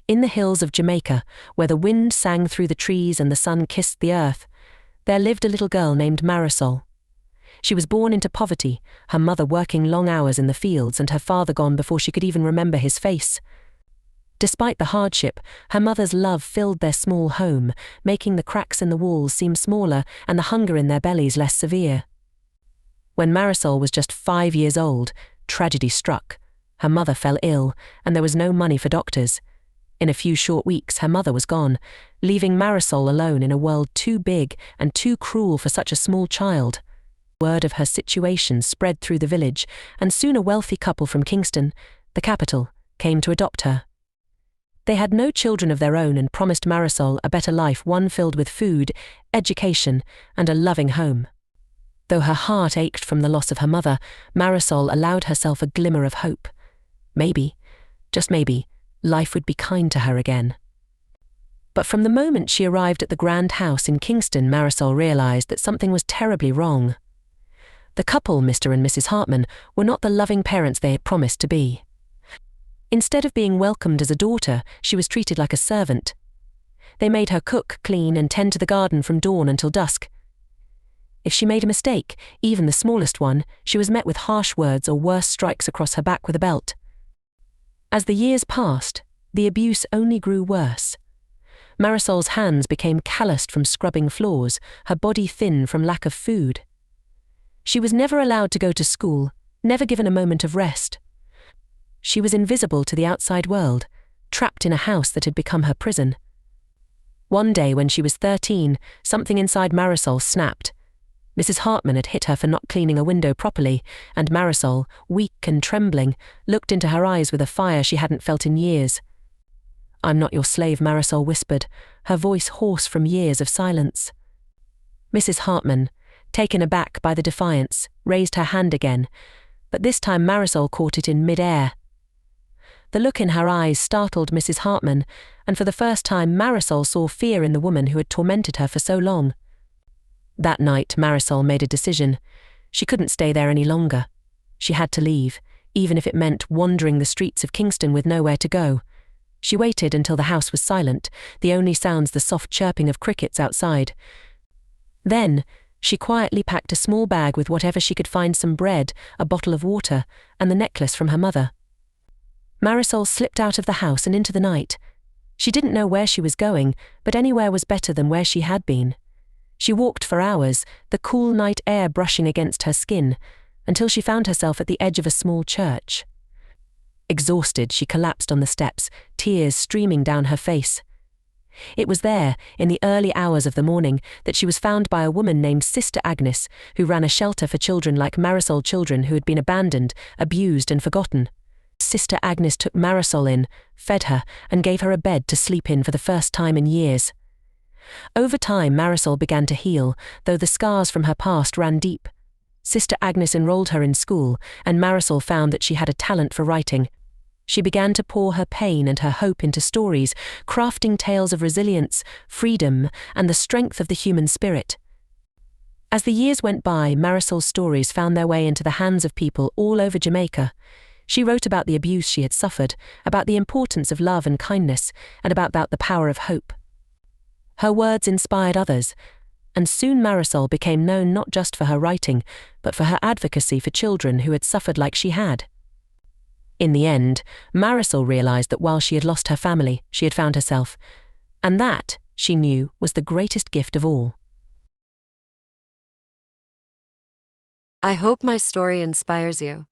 In the hills of Jamaica, where the wind sang through the trees and the sun kissed the earth, there lived a little girl named Marisol. She was born into poverty, her mother working long hours in the fields and her father gone before she could even remember his face. Despite the hardship, her mother's love filled their small home, making the cracks in the walls seem smaller and the hunger in their bellies less severe. When Marisol was just 5 years old, tragedy struck. Her mother fell ill, and there was no money for doctors. In a few short weeks, her mother was gone, leaving Marisol alone in a world too big and too cruel for such a small child. Word of her situation spread through the village, and soon a wealthy couple from Kingston, the capital, came to adopt her. They had no children of their own and promised Marisol a better life, one filled with food, education, and a loving home. Though her heart ached from the loss of her mother, Marisol allowed herself a glimmer of hope. Maybe, just maybe, life would be kind to her again. But from the moment she arrived at the grand house in Kingston, Marisol realized that something was terribly wrong. The couple, Mr. and Mrs. Hartman, were not the loving parents they had promised to be. Instead of being welcomed as a daughter, she was treated like a servant. They made her cook, clean, and tend to the garden from dawn until dusk. If she made a mistake, even the smallest one, she was met with harsh words or worse, strikes across her back with a belt. As the years passed, the abuse only grew worse. Marisol's hands became calloused from scrubbing floors, her body thin from lack of food. She was never allowed to go to school, never given a moment of rest. She was invisible to the outside world, trapped in a house that had become her prison. One day when she was 13, something inside Marisol snapped. Mrs. Hartman had hit her for not cleaning a window properly, and Marisol, weak and trembling, looked into her eyes with a fire she hadn't felt in years. "I'm not your slave," Marisol whispered, her voice hoarse from years of silence. Mrs. Hartman, taken aback by the defiance, raised her hand again, but this time Marisol caught it in mid-air. The look in her eyes startled Mrs. Hartman, and for the first time Marisol saw fear in the woman who had tormented her for so long. That night, Marisol made a decision. She couldn't stay there any longer. She had to leave, even if it meant wandering the streets of Kingston with nowhere to go. She waited until the house was silent, the only sounds the soft chirping of crickets outside. Then, she quietly packed a small bag with whatever she could find: some bread, a bottle of water, and the necklace from her mother. Marisol slipped out of the house and into the night. She didn't know where she was going, but anywhere was better than where she had been. She walked for hours, the cool night air brushing against her skin, until she found herself at the edge of a small church. Exhausted, she collapsed on the steps, tears streaming down her face. It was there, in the early hours of the morning, that she was found by a woman named Sister Agnes, who ran a shelter for children like Marisol, children who had been abandoned, abused, and forgotten. Sister Agnes took Marisol in, fed her, and gave her a bed to sleep in for the first time in years. Over time, Marisol began to heal, though the scars from her past ran deep. Sister Agnes enrolled her in school, and Marisol found that she had a talent for writing. She began to pour her pain and her hope into stories, crafting tales of resilience, freedom, and the strength of the human spirit. As the years went by, Marisol's stories found their way into the hands of people all over Jamaica. She wrote about the abuse she had suffered, about the importance of love and kindness, and about the power of hope. Her words inspired others, and soon Marisol became known not just for her writing, but for her advocacy for children who had suffered like she had. In the end, Marisol realized that while she had lost her family, she had found herself, and that, she knew, was the greatest gift of all. I hope my story inspires you.